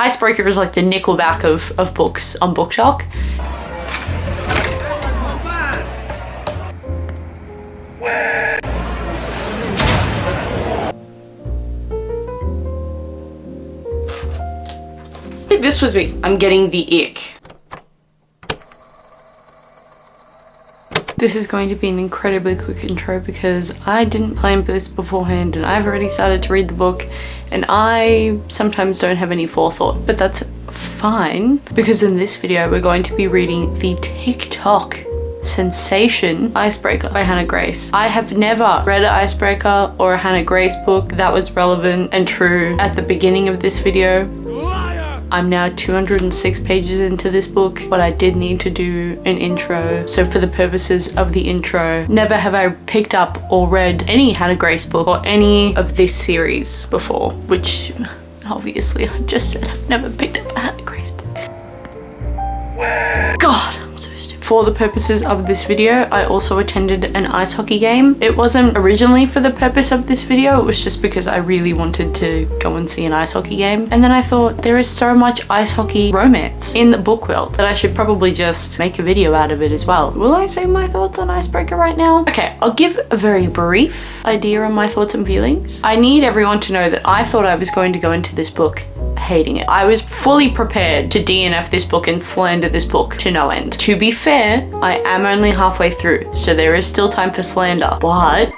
Icebreaker is like the Nickelback of books on Bookshock. This was me. I'm getting the ick. This is going to be an incredibly quick intro because I didn't plan for this beforehand and I've already started to read the book and I sometimes don't have any forethought, but that's fine because in this video we're going to be reading the TikTok sensation Icebreaker by Hannah Grace. I have never read an Icebreaker or a Hannah Grace book that was relevant and true at the beginning of this video. I'm now 206 pages into this book, but I did need to do an intro. So for the purposes of the intro, never have I picked up or read any Hannah Grace book or any of this series before, which obviously I just said I've never picked up a Hannah Grace book. God, I'm so stupid. For the purposes of this video, I also attended an ice hockey game. It wasn't originally for the purpose of this video, it was just because I really wanted to go and see an ice hockey game. And then I thought there is so much ice hockey romance in the book world that I should probably just make a video out of it as well. Will I say my thoughts on Icebreaker right now? Okay, I'll give a very brief idea on my thoughts and feelings. I need everyone to know that I thought I was going to go into this book hating it. I was fully prepared to DNF this book and slander this book to no end. To be fair, I am only halfway through, so there is still time for slander, but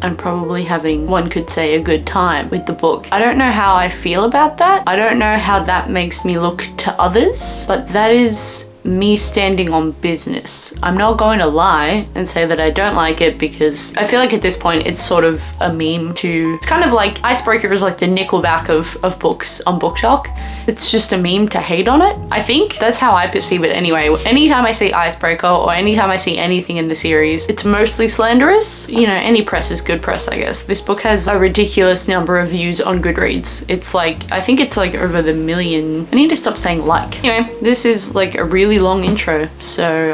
I'm probably having, one could say, a good time with the book. I don't know how I feel about that. I don't know how that makes me look to others, but that is me standing on business. I'm not going to lie and say that I don't like it because I feel like at this point it's sort of a meme to, it's kind of like Icebreaker is like the Nickelback of books on Bookshock. It's just a meme to hate on it. I think that's how I perceive it anyway. Anytime I see Icebreaker or anytime I see anything in the series, it's mostly slanderous. You know, any press is good press, I guess. This book has a ridiculous number of views on Goodreads. It's like, I think it's like over the million. I need to stop saying like. Anyway, this is like a really long intro, so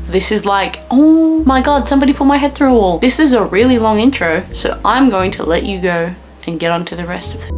this is like, oh my god, somebody put my head through a wall. This is a really long intro, so I'm going to let you go and get on to the rest of it.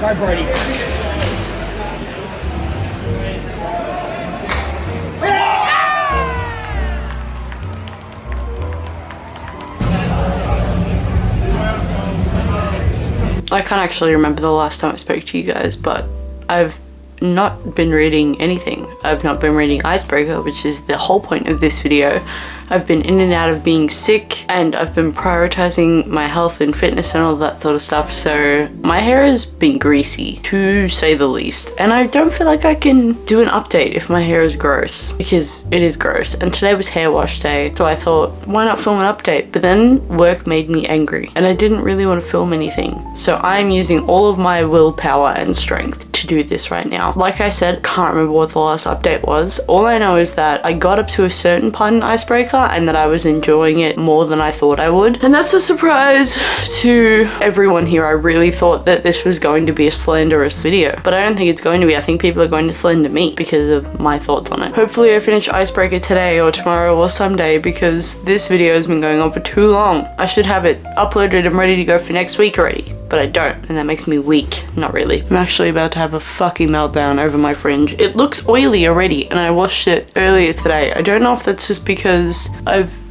Bye, Brady. I can't actually remember the last time I spoke to you guys, but I've not been reading anything. I've not been reading Icebreaker, which is the whole point of this video. I've been in and out of being sick, and I've been prioritizing my health and fitness and all that sort of stuff, so my hair has been greasy, to say the least. And I don't feel like I can do an update if my hair is gross, because it is gross. And today was hair wash day, so I thought, why not film an update? But then work made me angry, and I didn't really want to film anything. So I'm using all of my willpower and strength to do this right now. Like I said, can't remember what the last update was. All I know is that I got up to a certain part in Icebreaker and that I was enjoying it more than I thought I would. And that's a surprise to everyone here. I really thought that this was going to be a slanderous video, but I don't think it's going to be. I think people are going to slander me because of my thoughts on it. Hopefully I finish Icebreaker today or tomorrow or someday, because this video has been going on for too long. I should have it uploaded and ready to go for next week already, but I don't, and that makes me weak. Not really. I'm actually about to have a fucking meltdown over my fringe. It looks oily already, and I washed it earlier today. I don't know if that's just because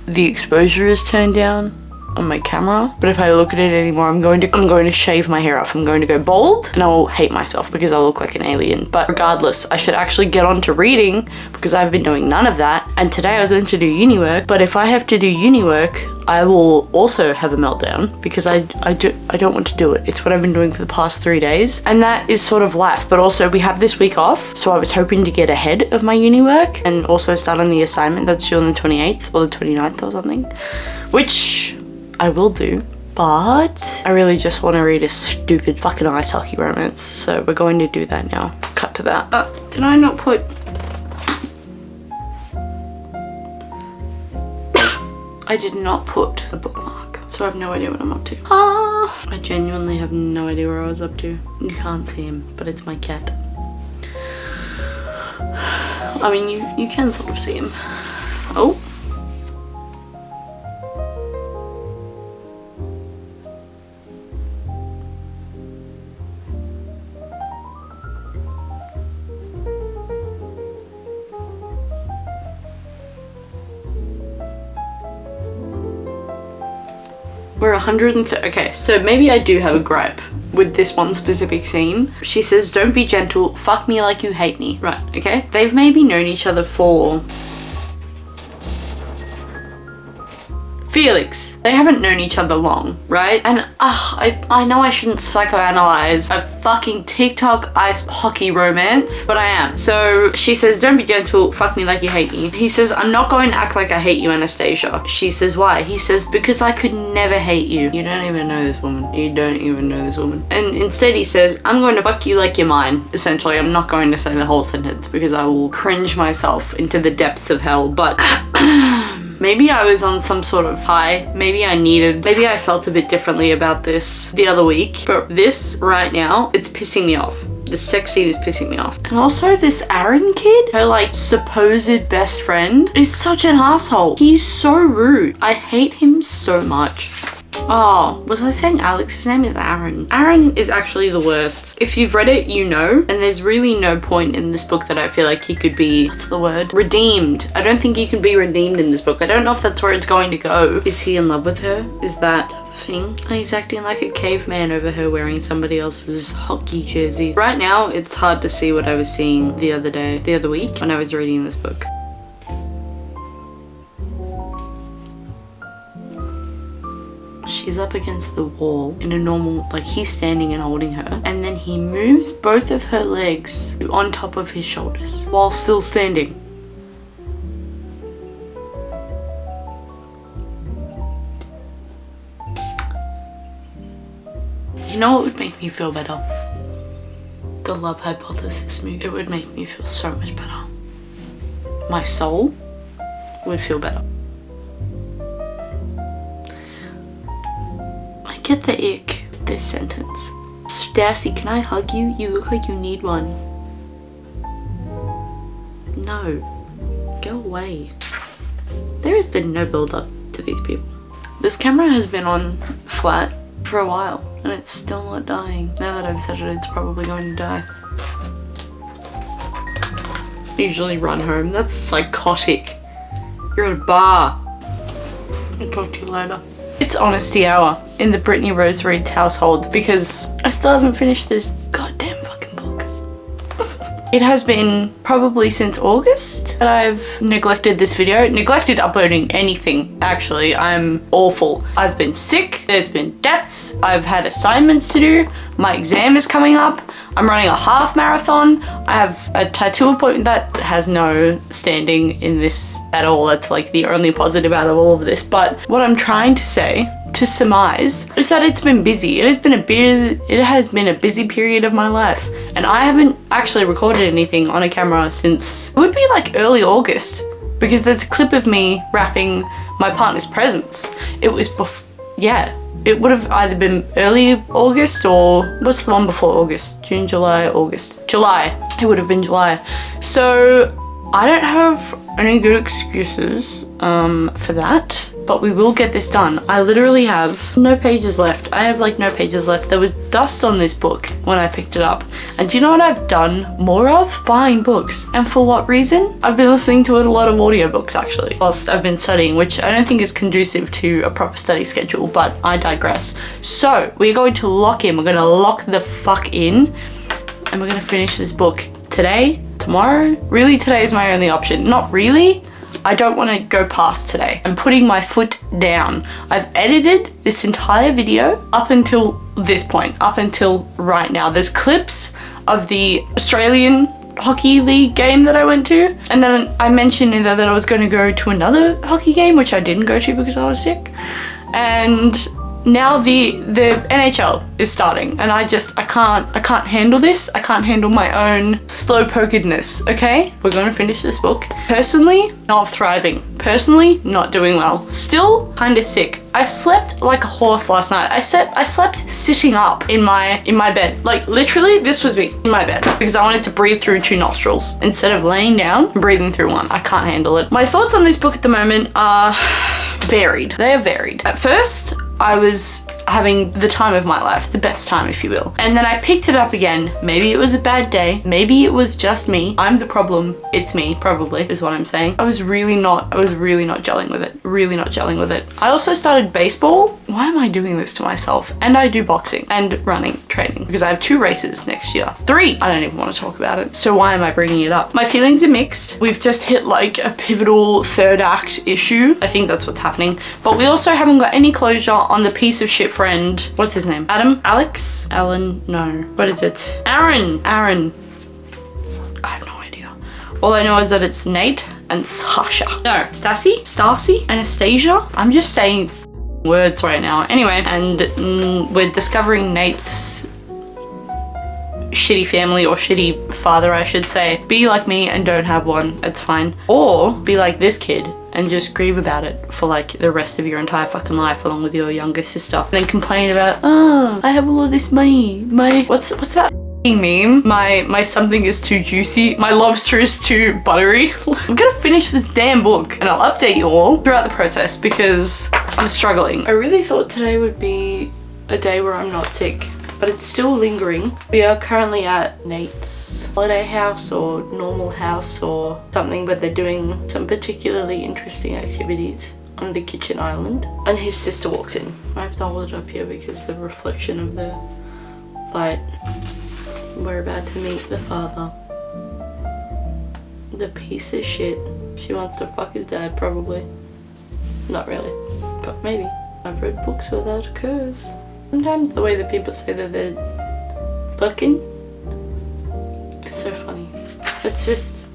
the exposure is turned down on my camera, but if I look at it anymore, I'm going to shave my hair off. I'm going to go bald, and I will hate myself because I'll look like an alien. But regardless, I should actually get on to reading, because I've been doing none of that. And today I was going to do uni work, but if I have to do uni work, I will also have a meltdown because I don't want to do it. It's what I've been doing for the past 3 days, and that is sort of life. But also we have this week off, so I was hoping to get ahead of my uni work and also start on the assignment that's due on the 28th or the 29th or something, which I will do. But I really just want to read a stupid fucking ice hockey romance, so we're going to do that now. Cut to that. Did I not put... I did not put a bookmark, so I have no idea what I'm up to. I genuinely have no idea where I was up to. You can't see him, but it's my cat. I mean, you can sort of see him. Oh. We're 130. Okay, so maybe I do have a gripe with this one specific scene. She says, don't be gentle, fuck me like you hate me. Right, okay? They've maybe known each other for... Felix. They haven't known each other long, right? And I know I shouldn't psychoanalyze a fucking TikTok ice hockey romance, but I am. So she says, don't be gentle, fuck me like you hate me. He says, I'm not going to act like I hate you, Anastasia. She says, why? He says, because I could never hate you. You don't even know this woman. You don't even know this woman. And instead he says, I'm going to fuck you like you're mine. Essentially, I'm not going to say the whole sentence because I will cringe myself into the depths of hell, but... Maybe I was on some sort of high. Maybe I felt a bit differently about this the other week. But this right now, it's pissing me off. The sex scene is pissing me off. And also this Aaron kid, her like supposed best friend, is such an asshole. He's so rude. I hate him so much. Oh, was I saying Alex? His name is Aaron. Aaron is actually the worst. If you've read it, you know, and there's really no point in this book that I feel like he could be, what's the word? Redeemed. I don't think he can be redeemed in this book. I don't know if that's where it's going to go. Is he in love with her? Is that the thing? And he's acting like a caveman over her wearing somebody else's hockey jersey. Right now, it's hard to see what I was seeing the other week when I was reading this book. She's up against the wall in a normal, like he's standing and holding her, and then he moves both of her legs on top of his shoulders while still standing. You know what would make me feel better? The Love Hypothesis movie. It would make me feel so much better. My soul would feel better. Get the ick with this sentence. Darcy, can I hug you? You look like you need one. No. Go away. There has been no build up to these people. This camera has been on flat for a while and it's still not dying. Now that I've said it, it's probably going to die. I usually run home. That's psychotic. You're at a bar. I'll talk to you later. It's honesty hour in the Brittany Rose Reed's household because I still haven't finished this goddamn fucking book. It has been probably since August that I've neglected this video, neglected uploading anything. Actually, I'm awful. I've been sick, there's been deaths, I've had assignments to do, my exam is coming up, I'm running a half marathon, I have a tattoo appointment that has no standing in this at all. That's like the only positive out of all of this. But what I'm trying to say, to surmise, is that it's been busy. It has been a busy period of my life, and I haven't actually recorded anything on a camera since, it would be like early August, because there's a clip of me wrapping my partner's presents. It was yeah, it would have either been early August or what's the one before August? June, July, August. July. It would have been July. So I don't have any good excuses for that, but we will get this done. I literally have no pages left. I have like no pages left. There was dust on this book when I picked it up. And do you know what I've done more of? Buying books. And for what reason? I've been listening to a lot of audiobooks actually, whilst I've been studying, which I don't think is conducive to a proper study schedule, but I digress. So we're going to lock in. We're going to lock the fuck in, and we're going to finish this book today, tomorrow. Really, today is my only option. Not really. I don't want to go past today. I'm putting my foot down. I've edited this entire video up until this point, up until right now. There's clips of the Australian hockey league game that I went to, and then I mentioned in there that I was going to go to another hockey game, which I didn't go to because I was sick. And now the NHL is starting, and I can't handle this. I can't handle my own slow-pokedness, okay? We're gonna finish this book. Personally, not thriving. Personally, not doing well. Still kind of sick. I slept like a horse last night. I slept sitting up in my bed. Like literally, this was me in my bed because I wanted to breathe through 2 nostrils instead of laying down and breathing through 1. I can't handle it. My thoughts on this book at the moment are varied. They are varied. At first, I was having the time of my life, the best time if you will. And then I picked it up again. Maybe it was a bad day. Maybe it was just me. I'm the problem. It's me, probably, is what I'm saying. I was really not gelling with it. Really not gelling with it. I also started baseball. Why am I doing this to myself? And I do boxing and running training because I have 2 races next year. 3! I don't even want to talk about it. So why am I bringing it up? My feelings are mixed. We've just hit like a pivotal 3rd act issue. I think that's what's happening. But we also haven't got any closure on the piece of shit friend. What's his name? Adam? Alex? Alan? No. What is it? Aaron. I have no idea. All I know is that it's Nate and Sasha. No. Stacy? Anastasia? I'm just saying words right now. Anyway, and we're discovering Nate's shitty family, or shitty father I should say. Be like me and don't have one. It's fine. Or be like this kid and just grieve about it for like the rest of your entire fucking life along with your younger sister. And then complain about, oh, I have all of this money. What's that meme? My something is too juicy. My lobster is too buttery. I'm gonna finish this damn book and I'll update you all throughout the process because I'm struggling. I really thought today would be a day where I'm not sick, but it's still lingering. We are currently at Nate's holiday house or normal house or something, but they're doing some particularly interesting activities on the kitchen island. And his sister walks in. I have to hold it up here because the reflection of the light. We're about to meet the father. The piece of shit. She wants to fuck his dad, probably. Not really, but maybe. I've read books where that occurs. Sometimes the way that people say that they're fucking is so funny. It's just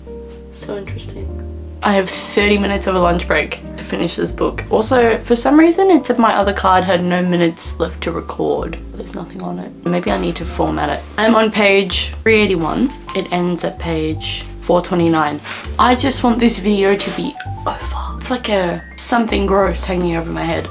so interesting. I have 30 minutes of a lunch break to finish this book. Also, for some reason, it said my other card had no minutes left to record. There's nothing on it. Maybe I need to format it. I'm on page 381. It ends at page 429. I just want this video to be over. It's like a something gross hanging over my head.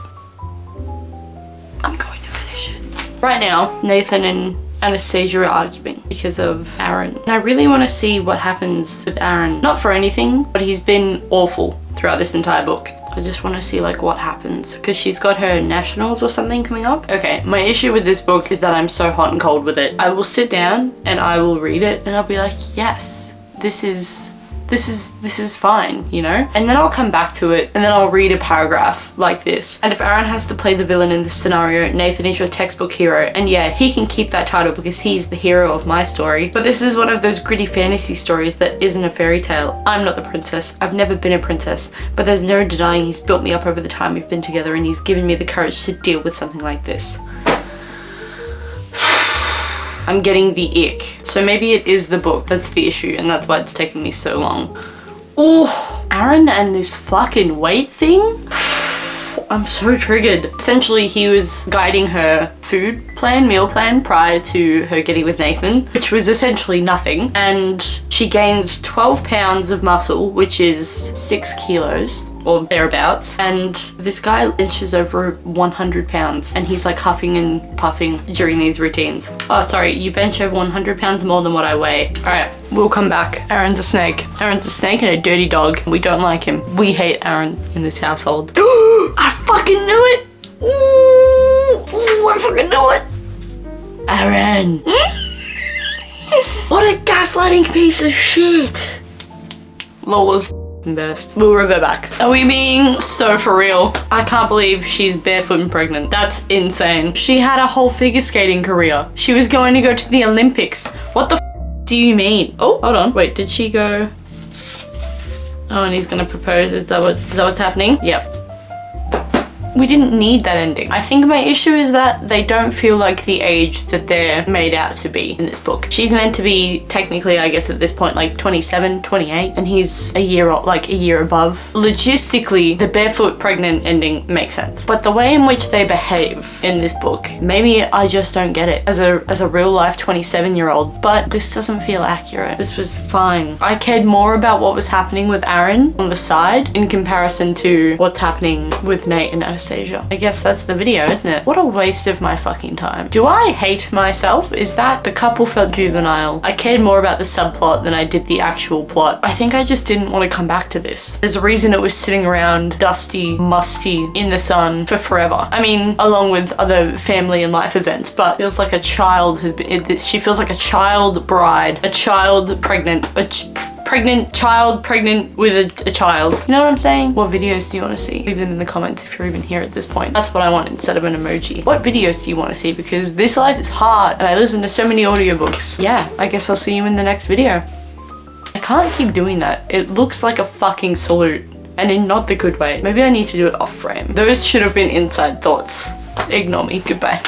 I'm going to finish it. Right now, Nathan and Anastasia are arguing because of Aaron. And I really want to see what happens with Aaron. Not for anything, but he's been awful throughout this entire book. I just want to see like what happens because she's got her nationals or something coming up. Okay, my issue with this book is that I'm so hot and cold with it. I will sit down and I will read it and I'll be like, yes, this is this is fine, you know? And then I'll come back to it and then I'll read a paragraph like this. And if Aaron has to play the villain in this scenario, Nathan is your textbook hero. And yeah, he can keep that title because he's the hero of my story. But this is one of those gritty fantasy stories that isn't a fairy tale. I'm not the princess. I've never been a princess. But there's no denying he's built me up over the time we've been together and he's given me the courage to deal with something like this. I'm getting the ick. So maybe it is the book that's the issue and that's why it's taking me so long. Oh, Aaron and this fucking weight thing? I'm so triggered. Essentially, he was guiding her meal plan prior to her getting with Nathan, which was essentially nothing. And she gains 12 pounds of muscle, which is 6 kilos or thereabouts. And this guy inches over 100 pounds and he's like huffing and puffing during these routines. Oh, sorry, you bench over 100 pounds more than what I weigh. All right, we'll come back. Aaron's a snake. Aaron's a snake and a dirty dog. We don't like him. We hate Aaron in this household. I fucking knew it. Ooh, I fucking knew it. Aaron. What a gaslighting piece of shit. Lola's best. We'll revert back. Are we being so for real? I can't believe she's barefoot and pregnant. That's insane. She had a whole figure skating career. She was going to go to the Olympics. What the do you mean? Oh, hold on. Wait, did she go? Oh, and he's gonna propose. Is that what's happening? Yep. We didn't need that ending. I think my issue is that they don't feel like the age that they're made out to be in this book. She's meant to be technically, I guess at this point, like 27, 28, and he's a year above. Logistically, the barefoot pregnant ending makes sense. But the way in which they behave in this book, maybe I just don't get it as a real life 27-year-old, but this doesn't feel accurate. This was fine. I cared more about what was happening with Aaron on the side in comparison to what's happening with Nate and Anastasia. I guess that's the video, isn't it? What a waste of my fucking time. Do I hate myself? Is that the couple felt juvenile? I cared more about the subplot than I did the actual plot. I think I just didn't want to come back to this. There's a reason it was sitting around dusty, musty, in the sun for forever. I mean, along with other family and life events, but it feels like a child has been, she feels like a child bride, a child pregnant, pregnant child pregnant with a child. You know what I'm saying? What videos do you want to see? Leave them in the comments if you're even here at this point. That's what I want instead of an emoji. What videos do you want to see? Because this life is hard and I listen to so many audiobooks. Yeah, I guess I'll see you in the next video. I can't keep doing that. It looks like a fucking salute and in not the good way. Maybe I need to do it off frame. Those should have been inside thoughts. Ignore me. Goodbye.